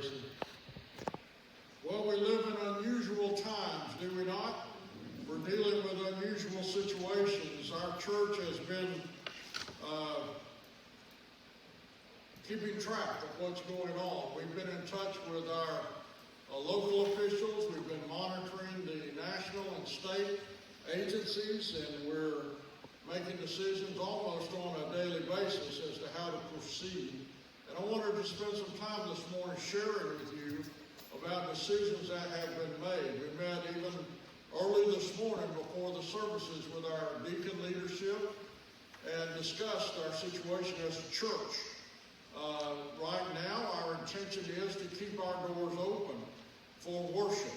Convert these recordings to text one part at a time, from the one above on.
Tracy. Well, we live in unusual times, do we not? We're dealing with unusual situations. Our church has been keeping track of what's going on. We've been in touch with our local officials. We've been monitoring the national and state agencies, and we're making decisions almost on a daily basis as to how to proceed. And I wanted to spend some time this morning sharing with you about decisions that have been made. We met even early this morning before the services with our deacon leadership and discussed our situation as a church. Right now, our intention is to keep our doors open for worship,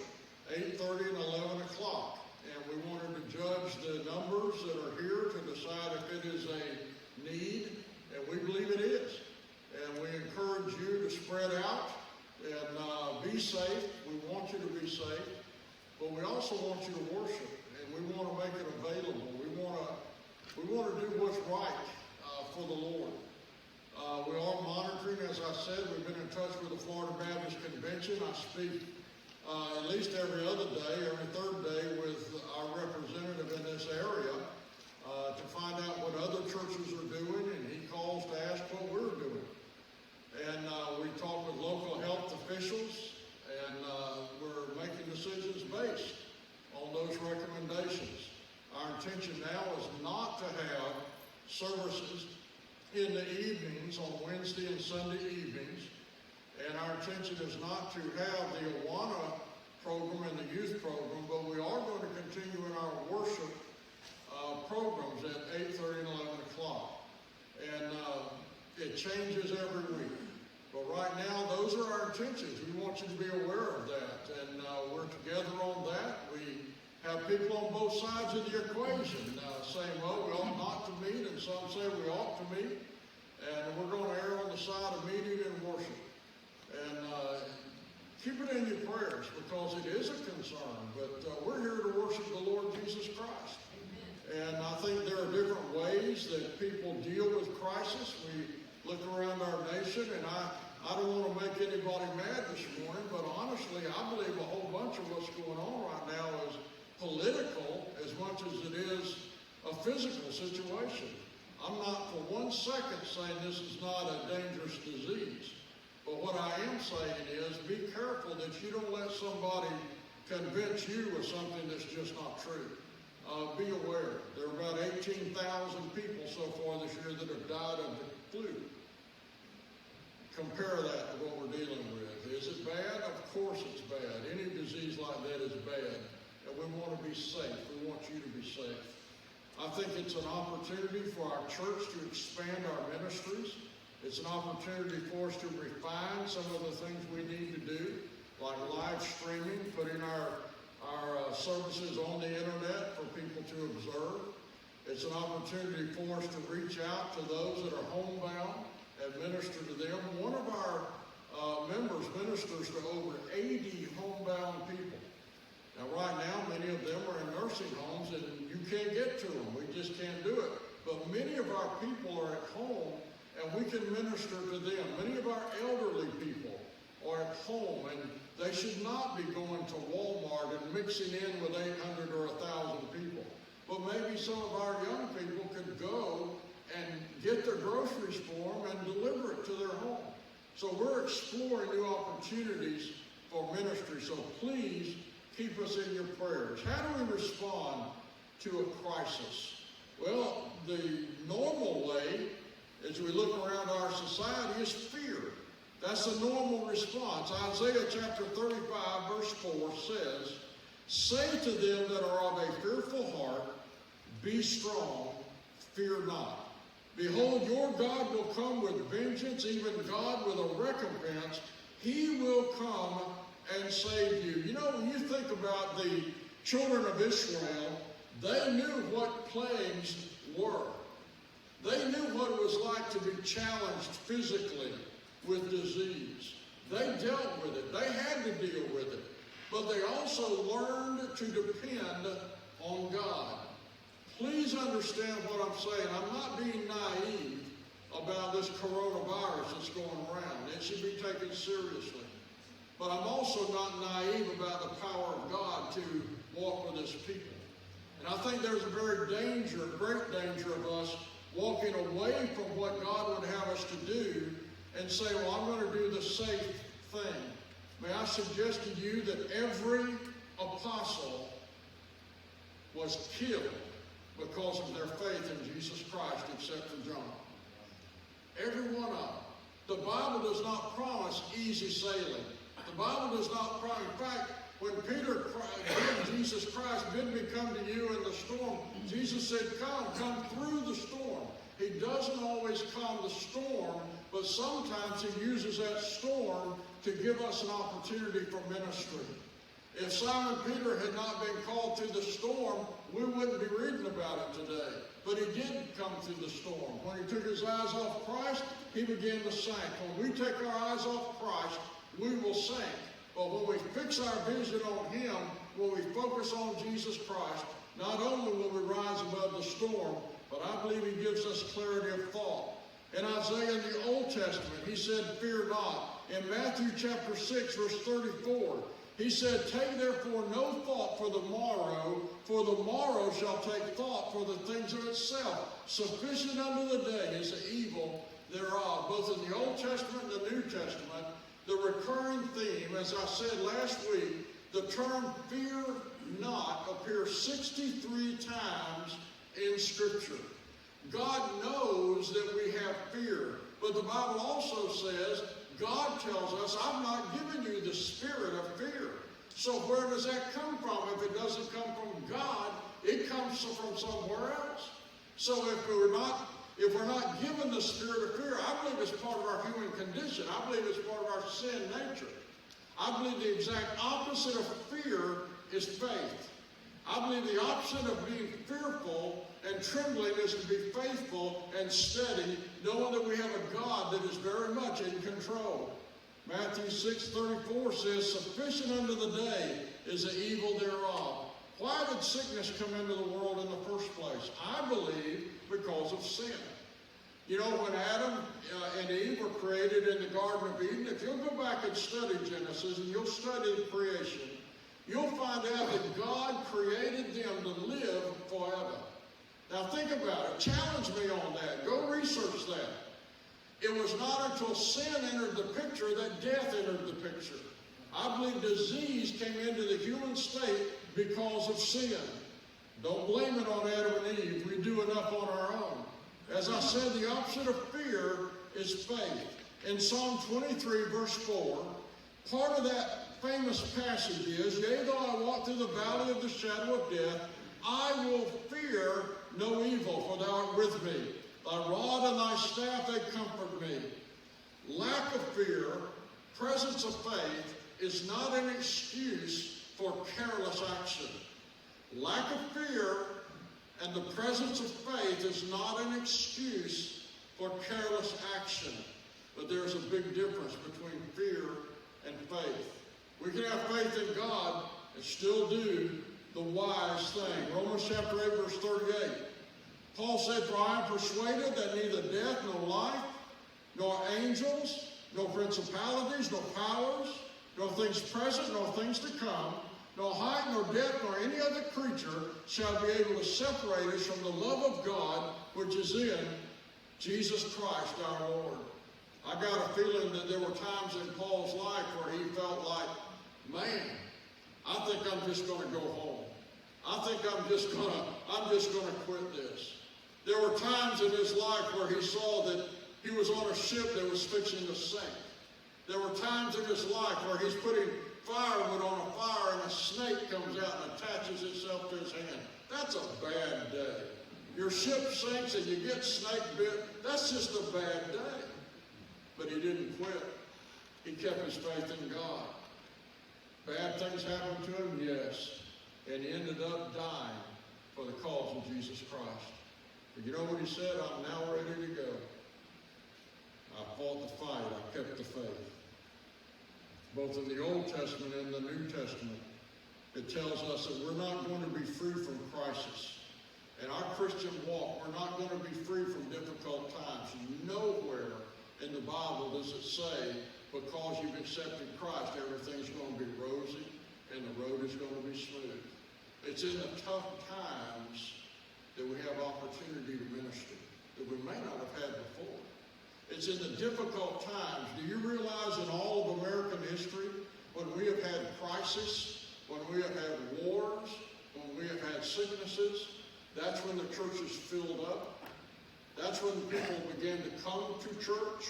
8:30 and 11 o'clock. And we wanted to judge the numbers that are here to decide if it is a need, and we believe it is. And we encourage you to spread out and be safe. We want you to be safe, but we also want you to worship, and we want to make it available. We want to do what's right for the Lord. We are monitoring, as I said. We've been in touch with the Florida Baptist Convention. I speak at least every other day, every third day, with our representative in this area to find out what other churches are doing, and he calls to ask what we're doing. And we talk with local health officials, and we're making decisions based on those recommendations. Our intention now is not to have services in the evenings on Wednesday and Sunday evenings. And our intention is not to have the Awana program and the youth program, but we are going to continue in our worship programs at 8:30 and 11 o'clock. And it changes every week. But right now, those are our intentions. We want you to be aware of that. And we're together on that. We have people on both sides of the equation saying, well, we ought not to meet, and some say we ought to meet. And we're going to err on the side of meeting and worship. And keep it in your prayers, because it is a concern. But we're here to worship the Lord Jesus Christ. Amen. And I think there are different ways that people deal with crisis. We look around our nation, and I don't want to make anybody mad this morning, but honestly, I believe a whole bunch of what's going on right now is political as much as it is a physical situation. I'm not for 1 second saying this is not a dangerous disease. But what I am saying is be careful that you don't let somebody convince you of something that's just not true. Be aware. There are about 18,000 people so far this year that have died of the flu. Compare that to what we're dealing with. Is it bad? Of course it's bad. Any disease like that is bad. And we want to be safe. We want you to be safe. I think it's an opportunity for our church to expand our ministries. It's an opportunity for us to refine some of the things we need to do, like live streaming, putting our services on the internet for people to observe. It's an opportunity for us to reach out to those that are homebound and minister to them. One of our members ministers to over 80 homebound people. Now, right now, many of them are in nursing homes, and you can't get to them. We just can't do it. But many of our people are at home, and we can minister to them. Many of our elderly people are at home, and they should not be going to Walmart and mixing in with 800 or 1,000 people. But maybe some of our young people could go and get their groceries for them and deliver it to their home. So we're exploring new opportunities for ministry. So please keep us in your prayers. How do we respond to a crisis? Well, the normal way, as we look around our society, is fear. That's a normal response. Isaiah chapter 35, verse 4 says, "Say to them that are of a fearful heart, be strong, fear not. Behold, your God will come with vengeance, even God with a recompense. He will come and save you." You know, when you think about the children of Israel, they knew what plagues were. They knew what it was like to be challenged physically with disease. They dealt with it. They had to deal with it. But they also learned to depend on God. Please understand what I'm saying. I'm not being naive about this coronavirus that's going around. It should be taken seriously. but I'm also not naive about the power of God to walk with his people. And I think there's a great danger of us walking away from what God would have us to do and say, well, I'm going to do the safe thing. May I suggest to you that every apostle was killed because of their faith in Jesus Christ, except for John. Every one of them. The Bible does not promise easy sailing. The Bible does not promise. In fact, when Peter cried, Jesus Christ, bid me come to you in the storm, Jesus said, come through the storm. He doesn't always calm the storm, but sometimes he uses that storm to give us an opportunity for ministry. If Simon Peter had not been called through the storm, we wouldn't be reading about it today. But he did come through the storm. When he took his eyes off Christ, he began to sink. When we take our eyes off Christ, we will sink. But when we fix our vision on him, when we focus on Jesus Christ, not only will we rise above the storm, but I believe he gives us clarity of thought. In Isaiah in the Old Testament, he said, fear not. In Matthew chapter 6, verse 34, he said, take therefore no thought for the morrow shall take thought for the things of itself. Sufficient unto the day is the evil thereof. Both in the Old Testament and the New Testament, the recurring theme, as I said last week, the term fear not appears 63 times in Scripture. God knows that we have fear, but the Bible also says, God tells us, I've not given you the spirit of fear. So where does that come from? If it doesn't come from God, it comes from somewhere else. So if we're not given the spirit of fear, I believe it's part of our human condition. I believe it's part of our sin nature. I believe the exact opposite of fear is faith. I believe the opposite of being fearful and trembling is to be faithful and steady, knowing that we have a God that is very much in control. Matthew 6:34 says, sufficient unto the day is the evil thereof. Why did sickness come into the world in the first place? I believe because of sin. You know, when Adam and Eve were created in the Garden of Eden, if you'll go back and study Genesis and you'll study creation, you'll find out that God created them to live forever. Now think about it. Challenge me on that. Go research that. It was not until sin entered the picture that death entered the picture. I believe disease came into the human state because of sin. Don't blame it on Adam and Eve. We do enough on our own. As I said, the opposite of fear is faith. In Psalm 23, verse 4, part of that famous passage is, yea, though I walk through the valley of the shadow of death, I will fear no evil, for thou art with me. Thy rod and thy staff, they comfort me. Lack of fear, presence of faith, is not an excuse for careless action. Lack of fear and the presence of faith is not an excuse for careless action. But there's a big difference between fear and faith. We can have faith in God and still do the wise thing. Romans chapter 8, verse 38. Paul said, for I am persuaded that neither death, nor life, nor angels, nor principalities, nor powers, nor things present, nor things to come, nor height, nor depth, nor any other creature shall be able to separate us from the love of God which is in Jesus Christ our Lord. I got a feeling that there were times in Paul's life where he felt like, man, I think I'm just going to go home. I think I'm just going to quit this. There were times in his life where he saw that he was on a ship that was fixing to sink. There were times in his life where he's putting firewood on a fire and a snake comes out and attaches itself to his hand. That's a bad day. Your ship sinks and you get snake bit. That's just a bad day. But he didn't quit. He kept his faith in God. Bad things happened to him, yes. And he ended up dying for the cause of Jesus Christ. But you know what he said? I'm now ready to go. I fought the fight. I kept the faith. Both in the Old Testament and the New Testament, it tells us that we're not going to be free from crisis. In our Christian walk, we're not going to be free from difficult times. Nowhere in the Bible does it say because you've accepted Christ, everything's going to be rosy and the road is going to be smooth. It's in the tough times that we have opportunity to minister that we may not have had before. It's in the difficult times. Do you realize in all of American history, when we have had crisis, when we have had wars, when we have had sicknesses, that's when the church is filled up. That's when people began to come to church.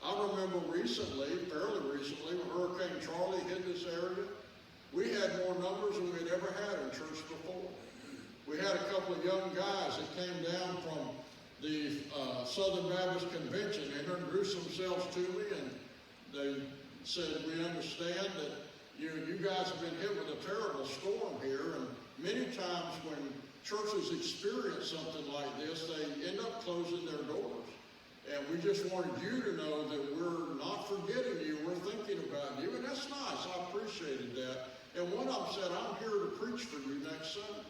I remember fairly recently, when Hurricane Charlie hit this area, we had more numbers than we had ever had in church before. We had a couple of young guys that came down from the Southern Baptist Convention. They introduced themselves to me, and they said, we understand that you guys have been hit with a terrible storm here, and many times when churches experience something like this, they end up closing their doors. And we just wanted you to know that we're not forgetting you, we're thinking about you, and that's nice. I appreciated that. And one of them said, I'm here to preach for you next Sunday.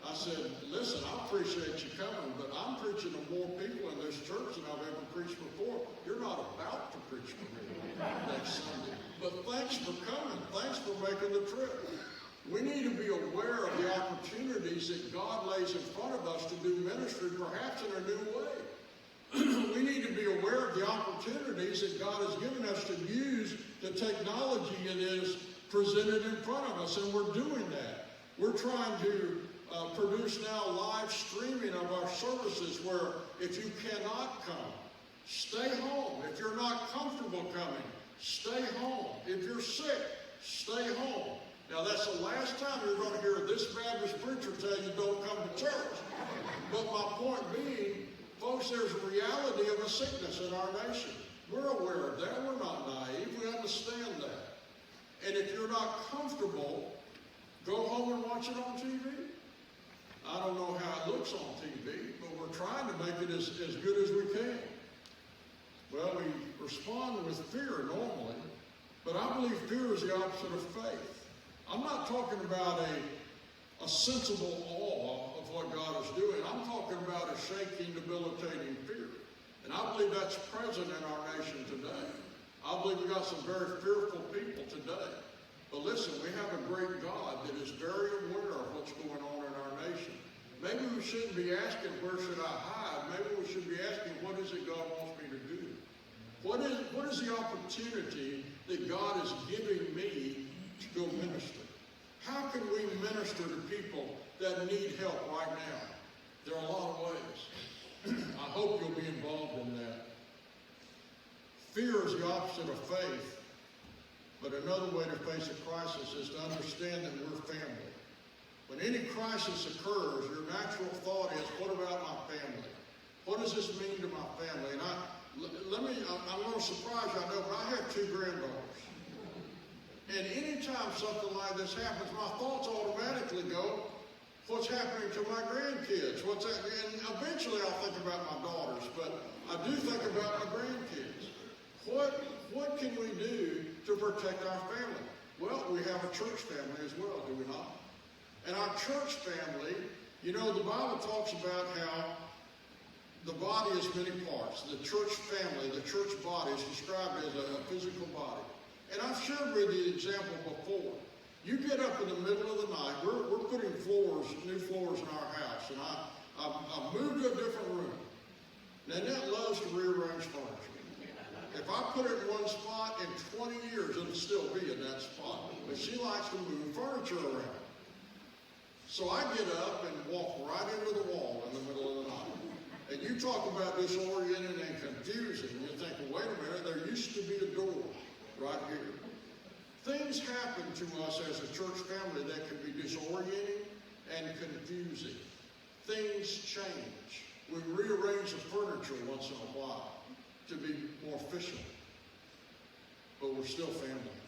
I said, listen, I appreciate you coming, but I'm preaching to more people in this church than I've ever preached before. You're not about to preach for me next Sunday. But thanks for coming. Thanks for making the trip. We need to be aware of the opportunities that God lays in front of us to do ministry, perhaps in a new way. We need to be aware of the opportunities that God has given us to use the technology that is presented in front of us, and we're doing that. We're trying to produce now live streaming of our services where if you cannot come, stay home. If you're not comfortable coming, stay home. If you're sick, stay home. Now that's the last time you're going to hear this Baptist preacher tell you don't come to church. But my point being, folks, there's a reality of a sickness in our nation. We're aware of that. We're not naive. We understand that. And if you're not comfortable, go home and watch it on TV. I don't know how it looks on TV, but we're trying to make it as good as we can. Well, we respond with fear normally, but I believe fear is the opposite of faith. I'm not talking about a sensible awe of what God is doing. I'm talking about a shaking, debilitating fear. And I believe that's present in our nation today. I believe we've got some very fearful people today. But listen, we have a great God that is very aware of what's going on in our nation. Maybe we shouldn't be asking, where should I hide? Maybe we should be asking, what is it God wants me to do? What is the opportunity that God is giving me to go minister? How can we minister to people that need help right now? There are a lot of ways. I hope you'll be involved in that. Fear is the opposite of faith. But another way to face a crisis is to understand that we're family. When any crisis occurs, your natural thought is, what about my family? What does this mean to my family? And I'm going to surprise you, I know, but I have 2 granddaughters. And anytime something like this happens, my thoughts automatically go, what's happening to my grandkids? And eventually I'll think about my daughters, but I do think about my grandkids. What can we do to protect our family? Well, we have a church family as well, do we not? And our church family, you know, the Bible talks about how the body is many parts. The church family, the church body is described as a physical body. And I've shared with you the example before. You get up in the middle of the night, we're putting new floors in our house, and I've moved to a different room. Nanette loves to rearrange furniture. If I put it in one spot, in 20 years, it'll still be in that spot. But she likes to move furniture around. So I get up and walk right into the wall in the middle of the night. And you talk about disorienting and confusing. You're thinking, wait a minute, there used to be a door right here. Things happen to us as a church family that can be disorienting and confusing. Things change. We rearrange the furniture once in a while to be more efficient. But we're still family.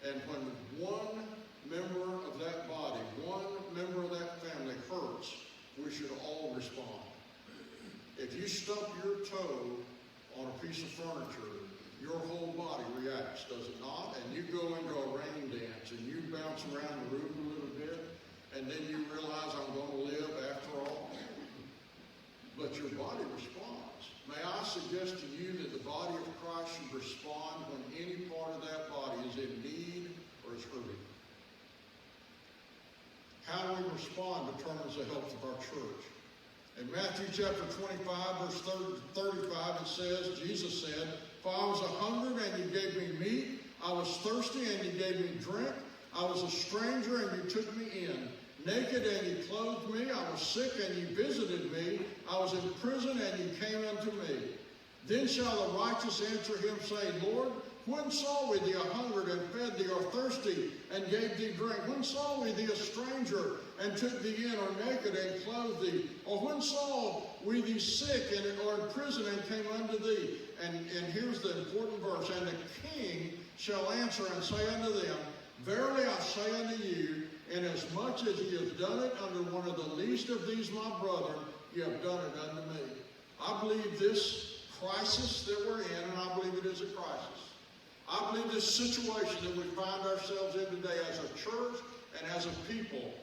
And when one member of that body, one member of that family hurts, we should all respond. If you stump your toe on a piece of furniture, your whole body reacts, does it not? And you go into a rain dance and you bounce around the room a little bit, and then you realize I'm going to live after all. But your body responds. May I suggest to you that the body of Christ should respond when any part of that body is in need or is hurting. How we respond determines the health of our church. In Matthew chapter 25, verse 35, it says, Jesus said, "For I was hungered, and you gave me meat. I was thirsty, and you gave me drink. I was a stranger, and you took me in. Naked, and you clothed me. I was sick, and you visited me. I was in prison, and you came unto me. Then shall the righteous answer him, saying, Lord, when saw we thee a hungered, and fed thee, or thirsty, and gave thee drink? When saw we thee a stranger, and took thee in, or naked, and clothed thee? Or when saw we thee sick, or in prison, and came unto thee?" And here's the important verse. "And the king shall answer and say unto them, Verily I say unto you, inasmuch as ye have done it unto one of the least of these my brethren, ye have done it unto me." I believe this crisis that we're in, and I believe it is a crisis, I believe this situation that we find ourselves in today as a church and as a people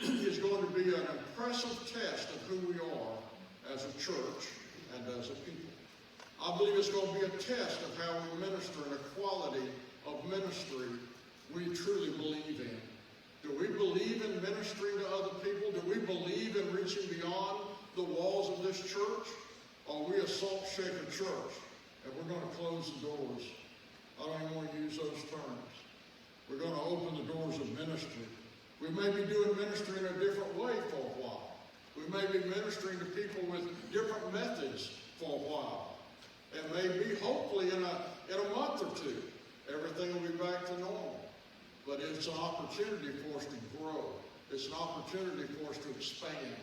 is going to be an impressive test of who we are as a church and as a people. I believe it's going to be a test of how we minister and a quality of ministry we truly believe in. Do we believe in ministering to other people? Do we believe in reaching beyond the walls of this church? Or are we a salt shaker church? And we're going to close the doors. I don't even want to use those terms. We're going to open the doors of ministry. We may be doing ministry in a different way for a while. We may be ministering to people with different methods for a while. And maybe, hopefully, in a month or two, everything will be back to normal. But it's an opportunity for us to grow. It's an opportunity for us to expand.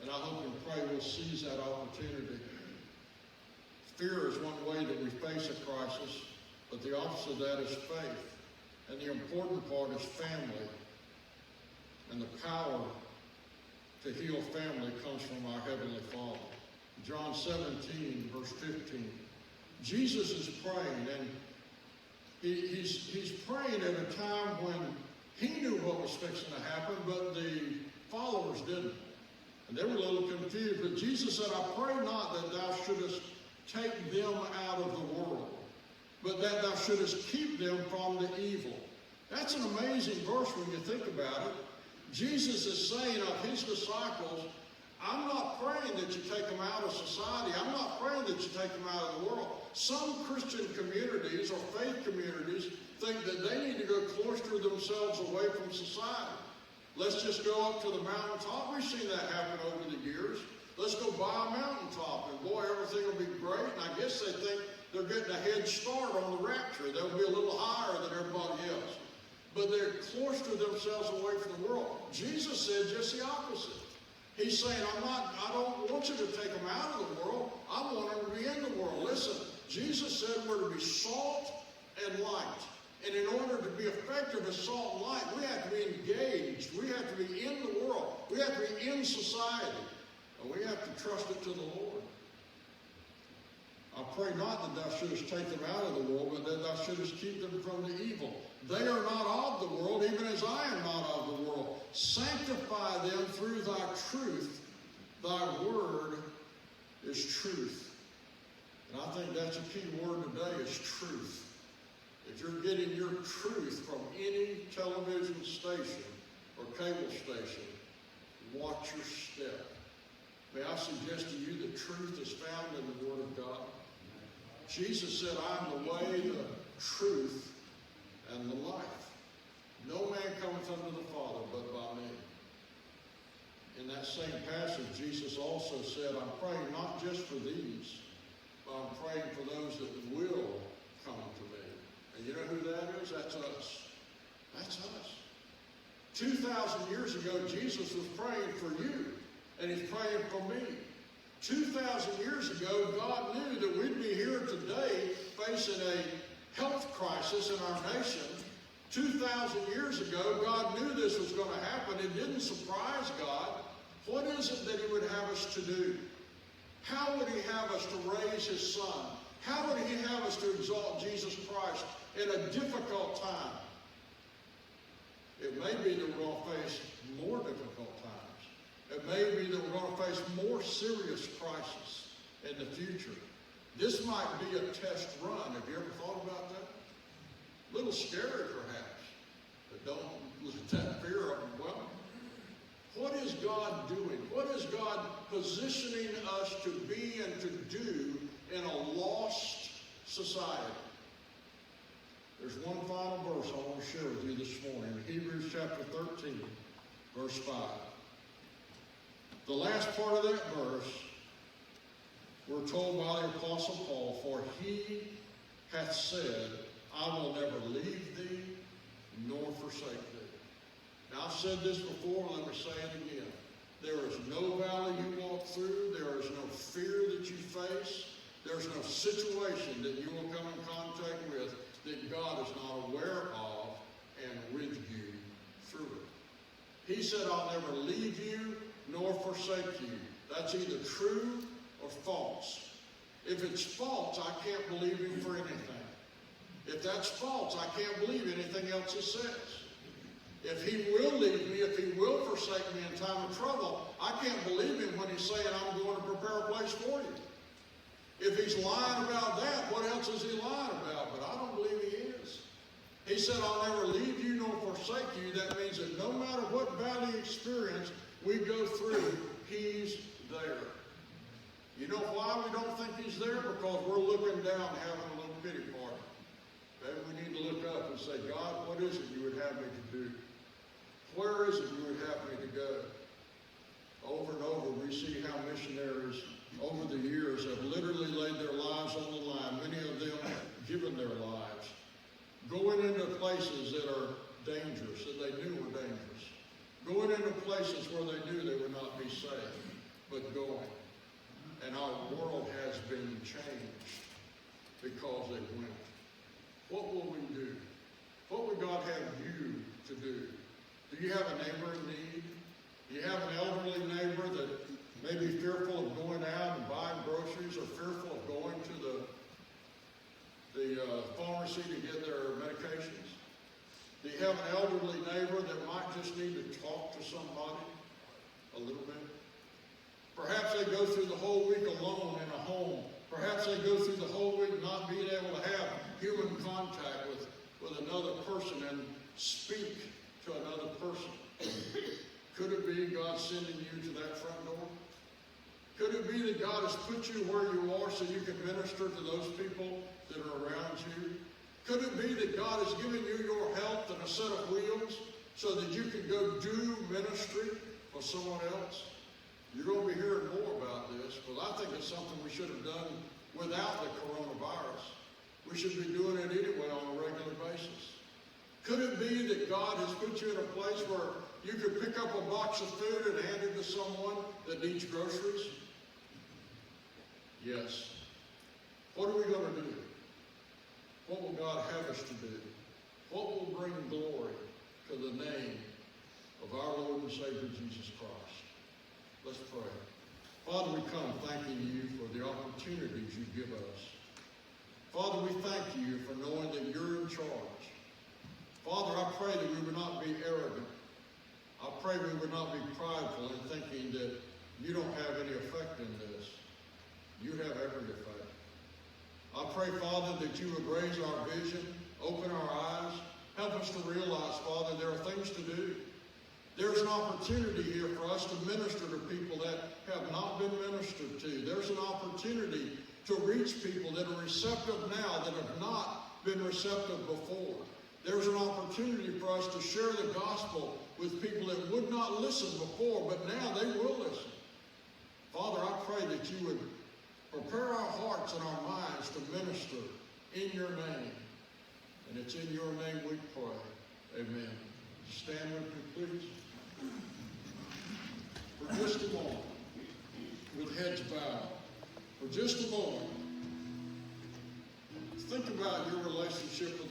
And I hope and pray we'll seize that opportunity. Fear is one way that we face a crisis, but the opposite of that is faith. And the important part is family. And the power to heal family comes from our Heavenly Father. John 17, verse 15. Jesus is praying, and he's praying at a time when he knew what was fixing to happen, but the followers didn't. And they were a little confused. But Jesus said, "I pray not that thou shouldest take them out of the world, but that thou shouldest keep them from the evil." That's an amazing verse when you think about it. Jesus is saying of his disciples, I'm not praying that you take them out of society. I'm not praying that you take them out of the world. Some Christian communities or faith communities think that they need to go cloister themselves away from society. Let's just go up to the mountaintop. We've seen that happen over the years. Let's go buy a mountaintop, and boy, everything will be great. And I guess they think they're getting a head start on the rapture. They'll be a little higher than everybody else. But they cloister themselves away from the world. Jesus said just the opposite. He's saying, I don't want you to take them out of the world. I want them to be in the world. Listen, Jesus said we're to be salt and light. And in order to be effective as salt and light, we have to be engaged. We have to be in the world. We have to be in society. And we have to trust it to the Lord. I pray not that thou shouldest take them out of the world, but that thou shouldest keep them from the evil. They are not of the world, even as I am not of the world. Sanctify them through thy truth. Thy word is truth. And I think that's a key word today, is truth. If you're getting your truth from any television station or cable station, watch your step. May I suggest to you that truth is found in the Word of God? Jesus said, I am the way, the truth, and the life. No man cometh unto the Father but by me. In that same passage, Jesus also said, I'm praying not just for these, but I'm praying for those that will come to me. And you know who that is? That's us. That's us. 2,000 years ago, Jesus was praying for you, and he's praying for me. 2,000 years ago, God knew that we'd be here today facing a health crisis in our nation. 2,000 years ago, God knew this was going to happen. It didn't surprise God. What is it that he would have us to do? How would he have us to raise his son? How would he have us to exalt Jesus Christ in a difficult time? It may be that we're going to face more difficult times. It may be that we're going to face more serious crisis. in the future. This might be a test run. Have you ever thought about that? A little scary perhaps, but don't let that fear overwhelm you. What is God doing? What is God positioning us to be and to do in a lost society? There's one final verse I want to share with you this morning. Hebrews chapter 13, verse 5. The last part of that verse, we're told by the Apostle Paul, for he hath said, I will never leave thee nor forsake thee. Now, I've said this before, let me say it again. There is no valley you walk through. There is no fear that you face. There's no situation that you will come in contact with that God is not aware of and with you through it. He said, I'll never leave you nor forsake you. That's either true or false. If it's false, I can't believe him for anything. If that's false, I can't believe anything else he says. If he will leave me, if he will forsake me in time of trouble, I can't believe him when he's saying, I'm going to prepare a place for you. If he's lying about that, what else is he lying about? But I don't believe he is. He said, I'll never leave you nor forsake you. That means that no matter what valley experience we go through, he's there. You know why we don't think he's there? Because we're looking down having a little pity party. Maybe we need to look up and say, God, what is it you would have me to do? Where is it you would have me to go? Over and over, we see how missionaries over the years have literally laid their lives on the line. Many of them have given their lives, going into places that are dangerous, that they knew were dangerous, going into places where they knew they would not be safe, but going. And our world has been changed because they went. What will we do? What would God have you to do? Do you have a neighbor in need? Do you have an elderly neighbor that may be fearful of going out and buying groceries or fearful of going to the pharmacy to get their medications? Do you have an elderly neighbor that might just need to talk to somebody a little bit? Perhaps they go through the whole week alone in a home. Perhaps they go through the whole week not being able to have human contact with another person and speak to another person. Could it be God sending you to that front door? Could it be that God has put you where you are so you can minister to those people that are around you? Could it be that God has given you your health and a set of wheels so that you can go do ministry for someone else? You're going to be hearing more about this, but I think it's something we should have done without the coronavirus. We should be doing it anyway on a regular basis. Could it be that God has put you in a place where you could pick up a box of food and hand it to someone that needs groceries? Yes. What are we going to do? What will God have us to do? What will bring glory to the name of our Lord and Savior Jesus Christ? Let's pray. Father, we come thanking you for the opportunities you give us. Father, we thank you for knowing that you're in charge. Father, I pray that we would not be arrogant. I pray we would not be prideful in thinking that you don't have any effect in this. You have every effect. I pray, Father, that you would raise our vision, open our eyes, help us to realize, Father, there are things to do. There's an opportunity here for us to minister to people that have not been ministered to. There's an opportunity to reach people that are receptive now that have not been receptive before. There's an opportunity for us to share the gospel with people that would not listen before, but now they will listen. Father, I pray that you would prepare our hearts and our minds to minister in your name. And it's in your name we pray. Amen. Stand with me, please. For just a moment, with heads bowed, for just a moment, think about your relationship with